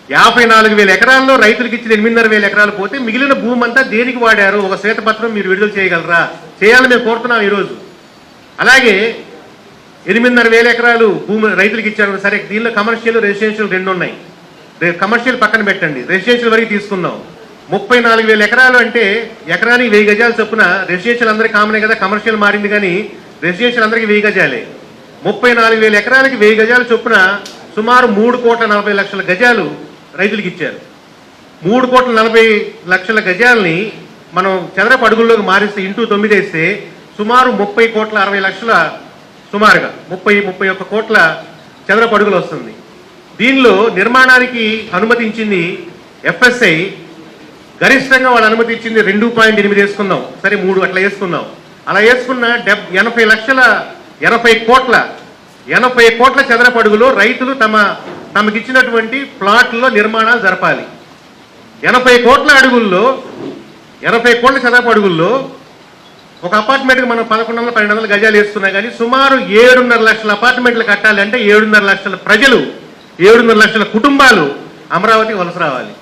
54,000 ఎకరాల్లో రైతులకు ఇచ్చిన 8,500 ఎకరాలు పోతే మిగిలిన భూమి అంతా దేనికి వాడారు? ఒక శ్వేతపత్రం మీరు విడుదల చేయగలరా? చేయాలని మేము కోరుతున్నాం ఈరోజు. అలాగే 8,500 ఎకరాలు భూమి రైతులకు ఇచ్చారు. సరే, దీనిలో కమర్షియల్, రెసిడెన్షియల్ రెండు ఉన్నాయి. కమర్షియల్ పక్కన పెట్టండి, రెసిడెన్షియల్ వరకు తీసుకుందాం. 34,000 ఎకరాలు అంటే ఎకరానికి 1000 గజాలు చొప్పున. రెసిడెన్షియల్ అందరికీ కామనే కదా, కమర్షియల్ మారింది కానీ రెసిడెన్షియల్ అందరికీ 1000 గజాలే. 34,000 ఎకరాలకి 1000 గజాలు చొప్పున సుమారు 3,40,00,000 గజాలు రైతులకు ఇచ్చారు. 3,40,00,000 గజాలని మనం చదరపు అడుగుల్లోకి మారిస్తే ఇంటూ 9 వేస్తే సుమారు 30,60,00,000, సుమారుగా 31 కోట్ల చదరపు అడుగులు వస్తుంది. దీనిలో నిర్మాణానికి అనుమతించింది ఎఫ్ఎస్ఐ, గరిష్టంగా వాళ్ళు అనుమతి ఇచ్చింది 2.8 వేసుకుందాం, సరే 3 అట్లా వేసుకుందాం. అలా వేసుకున్న 80 కోట్ల చదరపు అడుగులో రైతులు తమకిచ్చినటువంటి ప్లాట్లలో నిర్మాణాలు జరపాలి. 80 కోట్ల చదరపు అడుగుల్లో ఒక అపార్ట్మెంట్కి మనం 1100-1200 గజాలు వేస్తున్నా కానీ సుమారు 7.5 లక్షల అపార్ట్మెంట్లు కట్టాలి అంటే 7.5 లక్షల ప్రజలు, 7.5 లక్షల కుటుంబాలు అమరావతికి వలస రావాలి.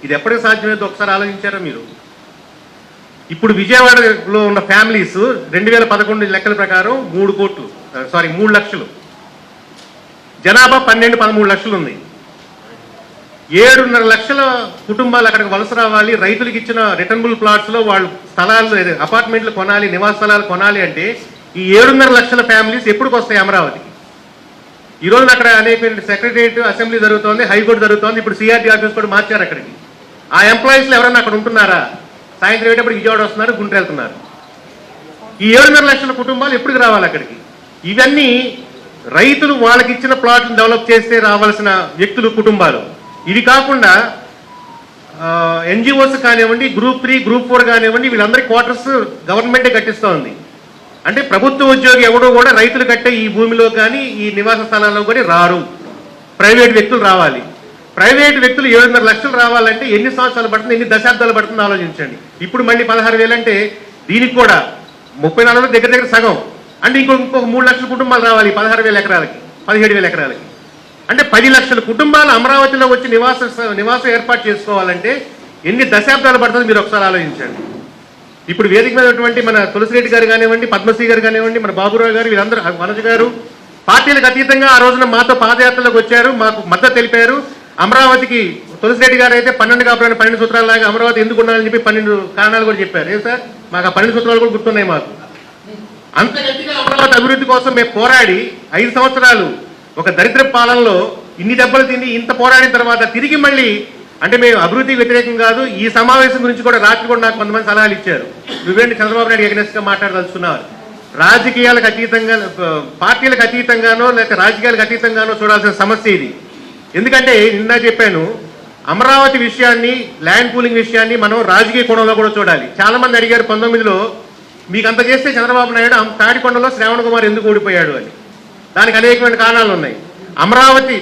ఇది ఎప్పటికీ సాధ్యమైందో ఒకసారి ఆలోచించారా మీరు? ఇప్పుడు విజయవాడలో ఉన్న ఫ్యామిలీస్ 2011 లెక్కల ప్రకారం 3 లక్షలు, జనాభా 12-13 లక్షలు ఉంది. 7.5 లక్షల కుటుంబాలు అక్కడికి వలస రావాలి. రైతులకు ఇచ్చిన రిటర్నబుల్ ప్లాట్స్ లో వాళ్ళు స్థలాలు, అపార్ట్మెంట్లు కొనాలి, నివాస స్థలాలు కొనాలి అంటే ఈ 7.5 లక్షల ఫ్యామిలీస్ ఎప్పటికి వస్తాయి అమరావతికి? ఈ రోజు అక్కడ అనేక సెక్రటరియట్, అసెంబ్లీ జరుగుతోంది, హైకోర్టు జరుగుతోంది, ఇప్పుడు సిఆర్టీ ఆఫీస్ కూడా మార్చారు అక్కడికి. ఆ ఎంప్లాయీస్లో ఎవరైనా అక్కడ ఉంటున్నారా? సాయంత్రం అయ్యేటప్పుడు విజయవాడ వస్తున్నారు, గుంటూరు వెళ్తున్నారు. ఈ 7.5 లక్షల కుటుంబాలు ఎప్పటికి రావాలి అక్కడికి? ఇవన్నీ రైతులు వాళ్ళకి ఇచ్చిన ప్లాట్లను డెవలప్ చేస్తే రావాల్సిన వ్యక్తులు, కుటుంబాలు. ఇవి కాకుండా ఎన్జిఓస్ కానివ్వండి, గ్రూప్ 3, గ్రూప్ 4 కానివ్వండి, వీళ్ళందరి క్వార్టర్స్ గవర్నమెంటే కట్టిస్తూ ఉంది. అంటే ప్రభుత్వ ఉద్యోగి ఎవడో కూడా రైతులు కట్టే ఈ భూమిలో కానీ ఈ నివాస స్థలాల్లో కానీ రారు, ప్రైవేట్ వ్యక్తులు రావాలి. ప్రైవేట్ వ్యక్తులు 7.5 లక్షలు రావాలంటే ఎన్ని సంవత్సరాలు పడుతుంది, ఎన్ని దశాబ్దాలు పడుతుందో ఆలోచించండి. ఇప్పుడు మళ్ళీ 16,000 అంటే దీనికి కూడా 34 దగ్గర సగం అంటే ఇంకొక 3 లక్షల కుటుంబాలు రావాలి 16,000 ఎకరాలకి, 17,000 ఎకరాలకి. అంటే 10 లక్షల కుటుంబాలు అమరావతిలో వచ్చి నివాసం ఏర్పాటు చేసుకోవాలంటే ఎన్ని దశాబ్దాలు పడుతుందో మీరు ఒకసారి ఆలోచించండి. ఇప్పుడు వేదిక మీద ఉన్నటువంటి మన తులసిరెడ్డి గారు కానివ్వండి, పద్మశ్రీ గారు కానివ్వండి, మన బాబురావు గారు, వీళ్ళందరూ, మనోజ్ గారు పార్టీలకు అతీతంగా ఆ రోజున మాతో పాదయాత్రలోకి వచ్చారు, మాకు మద్దతు తెలిపారు. అమరావతికి తులసిరెడ్డి గారు అయితే 12 కాపురాన్ని 12 సూత్రాల లాగా అమరావతి ఎందుకు ఉండాలని చెప్పి 12 కారణాలు కూడా చెప్పారు. ఏం సార్, మాకు ఆ 12 సూత్రాలు కూడా గుర్తున్నాయి. మాకు అంత గట్టిగా అమరావతి అభివృద్ధి కోసం మేము పోరాడి 5 సంవత్సరాలు ఒక దరిద్ర పాలనలో ఇన్ని దెబ్బలు తిని ఇంత పోరాడిన తర్వాత తిరిగి మళ్ళీ అంటే మేము అభివృద్ధి వ్యతిరేకం కాదు. ఈ సమావేశం గురించి కూడా రాత్రి కూడా నాకు కొంతమంది సలహాలు ఇచ్చారు. నువ్వేంటి చంద్రబాబు నాయుడు ఎగనెస్ట్ గా మాట్లాడదలుచుకున్నారు? రాజకీయాలకు అతీతంగా, పార్టీలకు అతీతంగానో లేక రాజకీయాలకు అతీతంగానో చూడాల్సిన సమస్య ఇది. ఎందుకంటే నిన్న చెప్పాను, అమరావతి విషయాన్ని, ల్యాండ్ పూలింగ్ విషయాన్ని మనం రాజకీయ కోణంలో కూడా చూడాలి. చాలా మంది అడిగారు 19లో మీకు అంత చేస్తే చంద్రబాబు నాయుడు తాడికొండలో శ్రావణ్ కుమార్ ఎందుకు ఓడిపోయాడు అని. దానికి అనేకమైన కారణాలు ఉన్నాయి. అమరావతి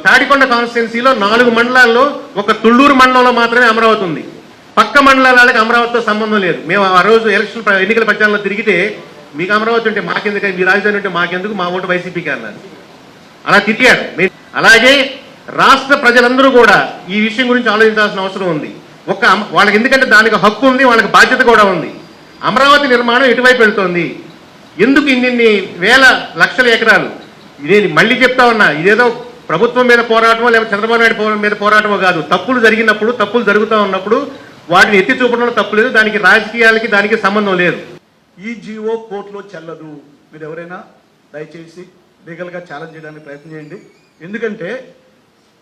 తాడికొండ కాన్స్టిట్యున్సీలో 4 మండలాల్లో ఒక తుళ్ళూరు మండలంలో మాత్రమే అమరావతి ఉంది. పక్క మండలాలకు అమరావతితో సంబంధం లేదు. మేము ఆ రోజు ఎన్నికల ప్రచారంలో తిరిగితే మీకు అమరావతి ఉంటే మాకెందుకు, మీ రాజధాని ఉంటే మాకెందుకు, మా ఓటు వైసీపీకి అన్నారు. అలా తిట్టారు. అలాగే రాష్ట్ర ప్రజలందరూ కూడా ఈ విషయం గురించి ఆలోచించాల్సిన అవసరం ఉంది. వాళ్ళకి ఎందుకంటే దానికి హక్కు ఉంది, వాళ్ళకి బాధ్యత కూడా ఉంది. అమరావతి నిర్మాణం ఎటువైపు వెళ్తోంది, ఎందుకు ఇన్ని వేల లక్షల ఎకరాలు? నేను మళ్ళీ చెప్తా ఉన్నా, ఇదేదో ప్రభుత్వం మీద పోరాటమో లేకపోతే చంద్రబాబు నాయుడు మీద పోరాటమో కాదు. తప్పులు జరిగినప్పుడు, తప్పులు జరుగుతూ ఉన్నప్పుడు వాటిని ఎత్తి చూపడంలో తప్పు లేదు. దానికి రాజకీయాలకి దానికి సంబంధం లేదు. ఈ జీవో కోర్టులో చెల్లదు. మీరు ఎవరైనా దయచేసి లీగల్గా ఛాలెంజ్ చేయడానికి ప్రయత్నం చేయండి. ఎందుకంటే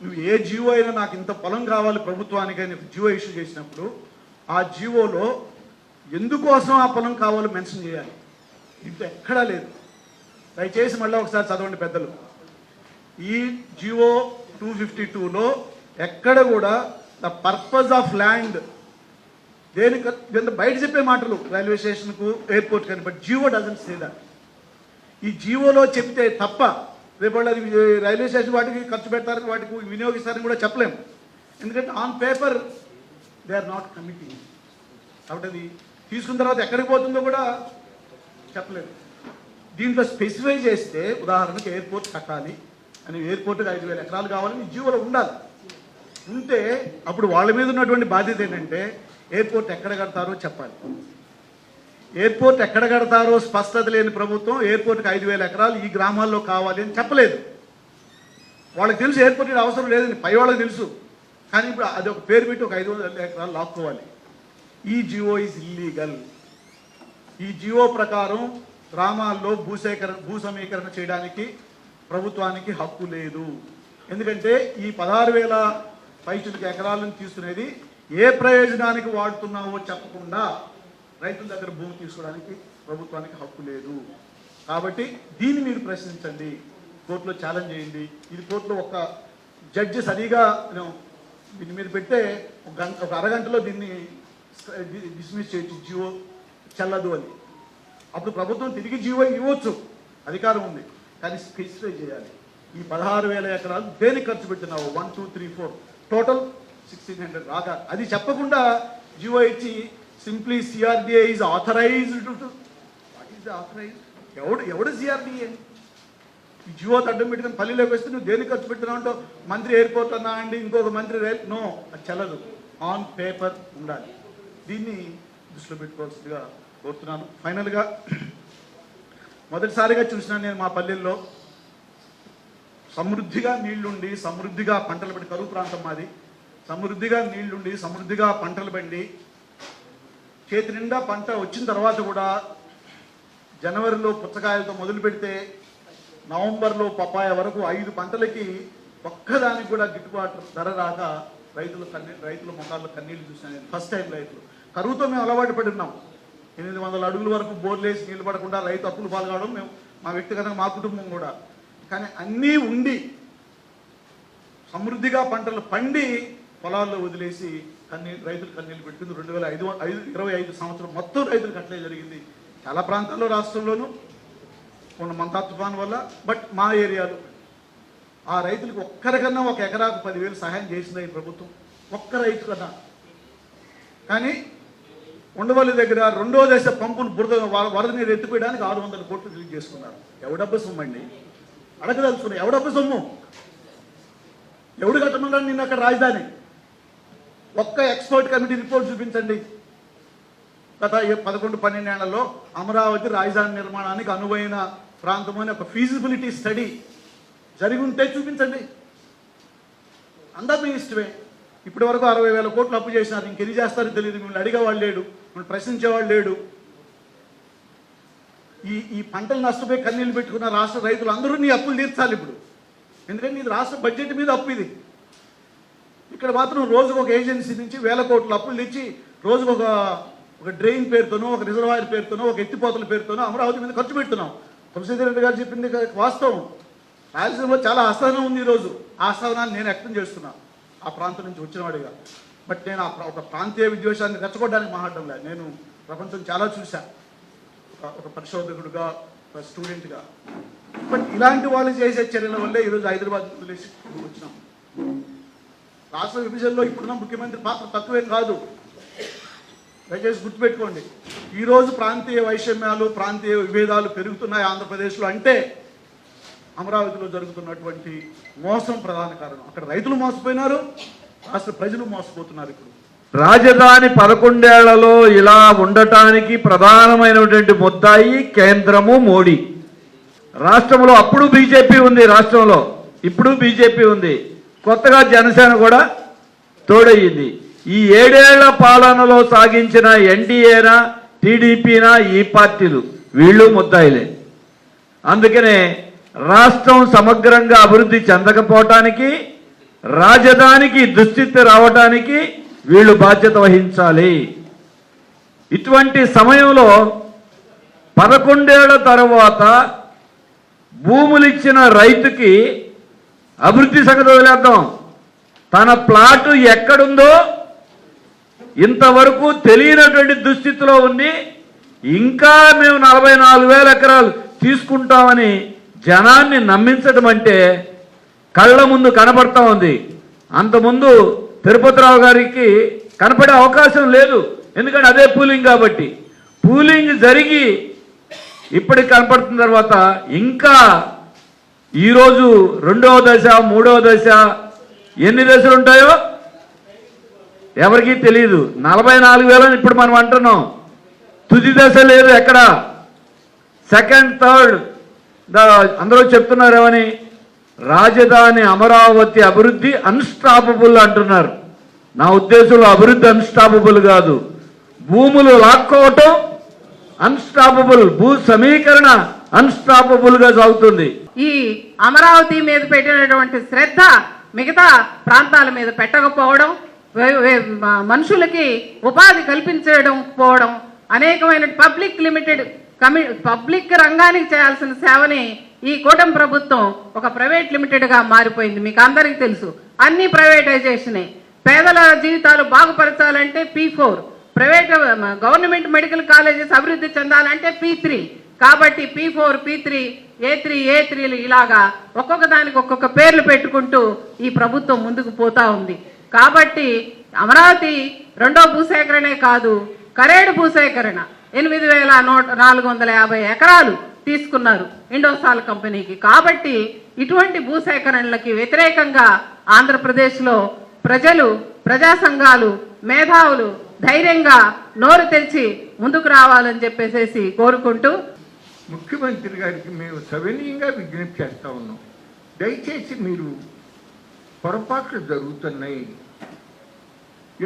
నువ్వు ఏ జీవో అయినా నాకు ఇంత పొలం కావాలి ప్రభుత్వానికి అని జీవో ఇష్యూ చేసినప్పుడు ఆ జీవోలో ఎందుకోసం ఆ పొలం కావాలో మెన్షన్ చేయాలి. ఇంత ఎక్కడా లేదు. దయచేసి మళ్ళీ ఒకసారి చదవండి పెద్దలు. ఈ జీవో 252లో ఎక్కడ కూడా ద పర్పస్ ఆఫ్ ల్యాండ్ దేనికి బయట చెప్పే మాటలు రైల్వే స్టేషన్కు, ఎయిర్పోర్ట్ కానీ, but GO doesn't say that. ఈ జీవోలో చెప్తే తప్ప రేపు అది రైల్వే స్టేషన్ వాటికి ఖర్చు పెడతారని, వాటికి వినియోగిస్తారని కూడా చెప్పలేము. ఎందుకంటే on paper they are not committing. కాబట్టి అది తీసుకున్న తర్వాత ఎక్కడికి పోతుందో కూడా చెప్పలేదు. దీంట్లో స్పెసిఫై చేస్తే ఉదాహరణకు ఎయిర్పోర్ట్ కట్టాలి అని, ఎయిర్పోర్ట్కి 5,000 ఎకరాలు కావాలని జీవోలో ఉండాలి. ఉంటే అప్పుడు వాళ్ళ మీద ఉన్నటువంటి బాధ్యత ఏంటంటే ఎయిర్పోర్ట్ ఎక్కడ కడతారో చెప్పాలి. ఎయిర్పోర్ట్ ఎక్కడ కడతారో స్పష్టత లేని ప్రభుత్వం ఎయిర్పోర్ట్కి 5,000 ఎకరాలు ఈ గ్రామాల్లో కావాలి అని చెప్పలేదు. వాళ్ళకి తెలుసు ఎయిర్పోర్ట్ అవసరం లేదని, పై వాళ్ళకి తెలుసు. కానీ ఇప్పుడు అది ఒక పేరు పెట్టి ఒక 500 ఎకరాలు లాక్కోవాలి. ఈ జియో ఈజ్ ఇల్లీగల్. ఈ జియో ప్రకారం గ్రామాల్లో భూ సమీకరణ చేయడానికి ప్రభుత్వానికి హక్కు లేదు. ఎందుకంటే ఈ 16,000 పైచులకి ఎకరాలను తీసుకునేది ఏ ప్రయోజనానికి వాడుతున్నావో చెప్పకుండా రైతుల దగ్గర భూమి తీసుకోవడానికి ప్రభుత్వానికి హక్కు లేదు. కాబట్టి దీన్ని మీరు ప్రశ్నించండి, కోర్టులో ఛాలెంజ్ చేయండి. ఇది కోర్టులో ఒక జడ్జి సరిగా దీని మీద పెడితే ఒక అరగంటలో దీన్ని డిస్మిస్ చేయొచ్చు, జియో చెల్లదు అని. అప్పుడు ప్రభుత్వం తిరిగి జియో ఇవ్వచ్చు, అధికారం ఉంది. కానీ స్పెసిఫై చేయాలి. ఈ 16,000 ఎకరాలు దేనికి ఖర్చు పెట్టినావు? 1, 2, 3, 4 టోటల్ 1,600 రాగా అది చెప్పకుండా జియో ఇచ్చి simply CRDA is authorized. What is authorized? ఎవడు సిఆర్డిఏ? ఈ జియో అడ్డం పెట్టుకుని పల్లెలోకి వస్తే నువ్వు దేనికి ఖర్చు పెట్టినావు అంటే మంత్రి ఎయిర్పోర్ట్ అన్నా అండి, ఇంకొక మంత్రి నో, అది చెల్లదు. ఆన్ పేపర్ ఉండాలి. దీన్ని దృష్టిలో పెట్టుకోవాల్సిందిగా కోరుతున్నాను. ఫైనల్గా మొదటిసారిగా చూసినాను నేను మా పల్లెల్లో సమృద్ధిగా నీళ్లుండి సమృద్ధిగా పంటలు పండి, కరువు ప్రాంతం మాది, సమృద్ధిగా నీళ్లుండి సమృద్ధిగా పంటలు పండి చేతి నిండా పంట వచ్చిన తర్వాత కూడా జనవరిలో పుచ్చకాయలతో మొదలు పెడితే నవంబర్లో పపాయ వరకు 5 పంటలకి ఒక్కదానికి కూడా గిట్టుబాటు ధర రాక రైతుల ముఖాల్లో కన్నీళ్లు చూసినా నేను ఫస్ట్ టైం. రైతులు కరువుతో మేము అలవాటు పడి ఉన్నాం. 800 అడుగుల వరకు బోర్లేసి నీళ్లు పడకుండా రైతు అప్పులు పాల్గొనడం మేము, మా వ్యక్తిగతంగా మా కుటుంబం కూడా. కానీ అన్నీ ఉండి సమృద్ధిగా పంటలు పండి పొలాల్లో వదిలేసి రైతులు కన్నీళ్ళు పెట్టుకుంది. 2025 సంవత్సరం మొత్తం రైతులకు అట్లే జరిగింది. చాలా ప్రాంతాల్లో రాష్ట్రంలోనూ కొన్ని మంతా తుఫాను వల్ల. బట్ మా ఏరియాలో ఆ రైతులకు ఒక్కరికన్నా ఒక ఎకరాకు 10,000 సహాయం చేసింది ఈ ప్రభుత్వం, ఒక్క రైతు కన్నా. కానీ ఉండవల్లి దగ్గర 2వ దశ పంపును వరద నీరు ఎత్తిపోయడానికి 600 కోట్లు రిలీజ్ చేసుకున్నారు. ఎవడబ్బ సొమ్ము అండి? అడగదలుచుకున్నాయి. ఎవడబ్బ సొమ్ము? ఎవడు కట్టమన్నాడు నిన్న అక్కడ రాజధాని? ఒక్క ఎక్స్పర్ట్ కమిటీ రిపోర్ట్ చూపించండి. గత 11-12 ఏళ్లలో అమరావతి రాజధాని నిర్మాణానికి అనువైన ప్రాంతం అని ఒక ఫీజిబిలిటీ స్టడీ జరిగి ఉంటే చూపించండి. అందరూ మీ ఇష్టమే. ఇప్పటి వరకు 60,000 కోట్లు అప్పు చేసినారు. ఇంకెన్ని చేస్తారో తెలియదు. మిమ్మల్ని అడిగేవాళ్ళు లేడు, మిమ్మల్ని ప్రశ్నించేవాళ్ళు లేడు. ఈ పంటలు నష్టపోయి కన్నీళ్ళు పెట్టుకున్న రాష్ట్ర రైతులు అందరూ నీ అప్పులు తీర్చాలి ఇప్పుడు. ఎందుకంటే ఇది రాష్ట్ర బడ్జెట్ మీద అప్పు. ఇది ఇక్కడ మాత్రం రోజుకు ఒక ఏజెన్సీ నుంచి 1,000 కోట్లు అప్పులు తెచ్చి రోజుకు ఒక డ్రైన్ పేరుతోనో, ఒక రిజర్వాయర్ పేరుతోనో, ఒక ఎత్తిపోతల పేరుతోనో అమరావతి మీద ఖర్చు పెడుతున్నాం. తులసీధర్ గారు చెప్పింది వాస్తవం. రాయలసీమలో చాలా అసహనం ఉంది ఈరోజు. ఆ అసహనాన్ని నేను వ్యక్తం చేస్తున్నాను ఆ ప్రాంతం నుంచి వచ్చినవాడిగా. బట్ నేను ఒక ప్రాంతీయ విద్వేషాన్ని రెచ్చగొట్టడానికి మాట్లాడడం లేదు. నేను ప్రపంచం చాలా చూశాను, ఒక పరిశోధకుడుగా, ఒక స్టూడెంట్గా. బట్ ఇలాంటి వాళ్ళు చేసే చర్యల వల్లే ఈరోజు హైదరాబాద్ వదిలేసి వచ్చినాం. రాష్ట్ర విభజనలో ఇప్పుడున్న ముఖ్యమంత్రి పాత్ర తక్కువేం కాదు, దయచేసి గుర్తుపెట్టుకోండి. ఈరోజు ప్రాంతీయ వైషమ్యాలు, ప్రాంతీయ విభేదాలు పెరుగుతున్నాయి ఆంధ్రప్రదేశ్లో అంటే అమరావతిలో జరుగుతున్నటువంటి మోసం ప్రధాన కారణం. అక్కడ రైతులు మోసపోయినారు, రాష్ట్ర ప్రజలు మోసపోతున్నారు. ఇప్పుడు రాజధాని 11 ఏళ్లలో ఇలా ఉండటానికి ప్రధానమైనటువంటి ముద్దాయి కేంద్రము, మోడీ. రాష్ట్రంలో అప్పుడు బీజేపీ ఉంది, రాష్ట్రంలో ఇప్పుడు బీజేపీ ఉంది, కొత్తగా జనసేన కూడా తోడయ్యింది. ఈ 7 ఏళ్ల పాలనలో సాగించిన ఎన్డీఏనా, టీడీపీనా, ఈ పార్టీలు వీళ్ళు ముద్దాయిలే. అందుకనే రాష్ట్రం సమగ్రంగా అభివృద్ధి చెందకపోవటానికి, రాజధానికి దుస్థితి రావటానికి వీళ్ళు బాధ్యత వహించాలి. ఇటువంటి సమయంలో 11 ఏళ్ల తర్వాత భూములు ఇచ్చిన రైతుకి అభివృద్ధి సంగతి వదిలేద్దాం, తన ప్లాటు ఎక్కడుందో ఇంతవరకు తెలియనటువంటి దుస్థితిలో ఉంది. ఇంకా మేము 44,000 ఎకరాలు తీసుకుంటామని జనాన్ని నమ్మించడం అంటే కళ్ళ ముందు కనపడతా ఉంది. అంతకుముందు తిరుపతిరావు గారికి కనపడే అవకాశం లేదు, ఎందుకంటే అదే పూలింగ్ కాబట్టి. పూలింగ్ జరిగి ఇప్పటికి కనపడుతున్న తర్వాత ఇంకా ఈరోజు 2వ దశ, 3వ దశ, ఎన్ని దశలు ఉంటాయో ఎవరికీ తెలియదు. 44,000 ఇప్పుడు మనం అంటున్నాం. తుది దశ లేదు ఎక్కడ. సెకండ్ థర్డ్ అందరూ చెప్తున్నారు ఏమని, రాజధాని అమరావతి అభివృద్ధి అన్స్టాపబుల్ అంటున్నారు. నా ఉద్దేశంలో అభివృద్ధి అన్స్టాపబుల్ కాదు, భూములు లాక్కోవటం అన్స్టాపబుల్, భూ సమీకరణ అన్స్టాపబుల్ గా సాగుతుంది. ఈ అమరావతి మీద పెట్టినటువంటి శ్రద్ధ మిగతా ప్రాంతాల మీద పెట్టకపోవడం, మనుషులకి ఉపాధి కల్పించకపోవడం, అనేకమైన పబ్లిక్ రంగానికి చేయాల్సిన సేవని ఈ కూటమి ప్రభుత్వం ఒక ప్రైవేట్ లిమిటెడ్ గా మారిపోయింది. మీకు అందరికీ తెలుసు, అన్ని ప్రైవేటైజేషన్. పేదల జీవితాలు బాగుపరచాలంటే P4, private government medical colleges అభివృద్ధి చెందాలంటే P3. కాబట్టి P4, P3, A3 ఇలాగా ఒక్కొక్క దానికి ఒక్కొక్క పేర్లు పెట్టుకుంటూ ఈ ప్రభుత్వం ముందుకు పోతా ఉంది. కాబట్టి అమరావతి రెండో భూసేకరణే కాదు, కరేడు భూసేకరణ 8,450 ఎకరాలు తీసుకున్నారు ఇండోసాల్ కంపెనీకి. కాబట్టి ఇటువంటి భూసేకరణలకి వ్యతిరేకంగా ఆంధ్రప్రదేశ్లో ప్రజలు, ప్రజా సంఘాలు, మేధావులు ధైర్యంగా నోరు తెరిచి ముందుకు రావాలని చెప్పేసి కోరుకుంటూ, ముఖ్యమంత్రి గారికి మేము సవినీయంగా విజ్ఞప్తి చేస్తా ఉన్నాం. దయచేసి మీరు పొరపాట్లు జరుగుతున్నాయి,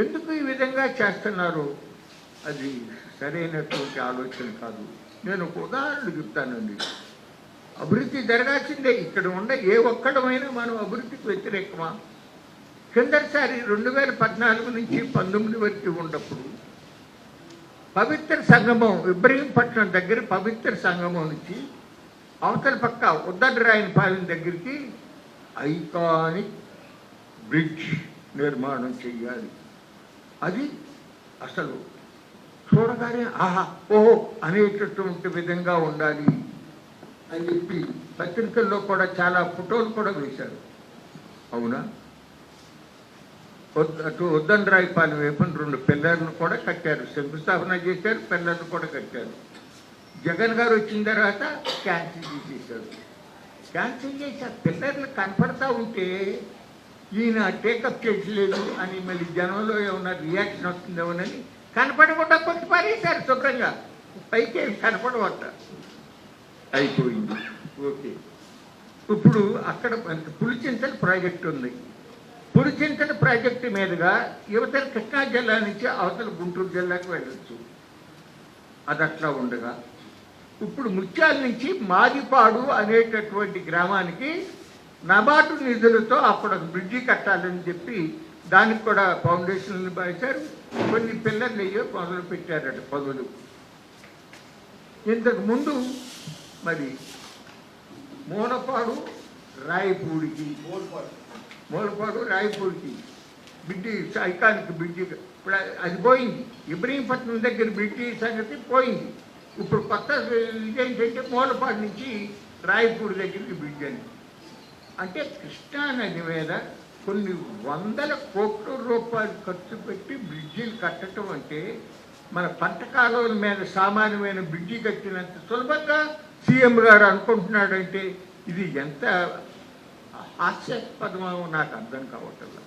ఎందుకు ఈ విధంగా చేస్తున్నారు, అది సరైనటువంటి ఆలోచన కాదు. నేను ఒక ఉదాహరణ చెప్తానండి. అభివృద్ధి జరగాల్సిందే. ఇక్కడ ఉన్న ఏ ఒక్కడమైనా మనం అభివృద్ధికి వ్యతిరేకమా? కిందసారి 2014 నుంచి 19 వరకు ఉన్నప్పుడు పవిత్ర సంగమం, ఇబ్రహీంపట్నం దగ్గర పవిత్ర సంగమం నుంచి అవతల పక్క ఉద్దరాయనపాలెం దగ్గరికి ఐకానిక్ బ్రిడ్జ్ నిర్మాణం చెయ్యాలి. అది అసలు చూడగానే ఆహా ఓహో అనేటటువంటి విధంగా ఉండాలి అని చెప్పి పత్రికల్లో కూడా చాలా ఫోటోలు కూడా వేశారు. అవునా? అటు ఉద్దండరాయపాలెం వైపు 2 పిల్లర్లను కూడా కట్టారు, శంకుస్థాపన చేశారు, పిల్లర్లు కూడా కట్టారు. జగన్ గారు వచ్చిన తర్వాత క్యాన్సిల్ చేసేసారు. క్యాన్సిల్ చేసి ఆ పిల్లర్లు కనపడతా ఉంటే ఈయన టేకప్ చేయలేదు అని మళ్ళీ జనంలో ఏమన్నా రియాక్షన్ వస్తుందేమోనని కనపడకుండా కొట్టి పారేశారు శుభ్రంగా. పైకి కనపడవట అయిపోయింది. ఓకే, ఇప్పుడు అక్కడ పులిచింతల ప్రాజెక్ట్ ఉంది. పులిచింతల ప్రాజెక్టు మీదుగా యువతల కృష్ణా జిల్లా నుంచి అవతల గుంటూరు జిల్లాకు వెళ్ళొచ్చు. అది అట్లా ఉండగా ఇప్పుడు ముత్యాల నుంచి మాదిపాడు అనేటటువంటి గ్రామానికి నబార్డు నిధులతో అప్పుడు బ్రిడ్జి కట్టాలని చెప్పి దానికి కూడా ఫౌండేషన్లు వేశారు, కొన్ని పిల్లర్లు అయ్యో మొదలు పెట్టారట పదులు. ఇంతకు ముందు మరి మూలపాడు రాయపూడికి బ్రిడ్జి, ఐకానిక్ బ్రిడ్జి ఇప్పుడు అది పోయింది. ఇబ్రహీంపట్నం దగ్గర బ్రిడ్జి సంగతి పోయింది. ఇప్పుడు కొత్త ఇదేంటంటే మూలపాడు నుంచి రాయపూడి దగ్గరికి బ్రిడ్జ్ అని. అంటే కృష్ణా నది మీద కొన్ని 100 కోట్ల రూపాయలు ఖర్చు పెట్టి బ్రిడ్జిలు కట్టడం అంటే మన పంట కాలువల మీద సామాన్యమైన బ్రిడ్జి కట్టినంత సులభంగా సీఎం గారు అనుకుంటున్నాడంటే ఇది ఎంత హాస్యాస్పదమో నాకు అర్థం కావట్లేదు.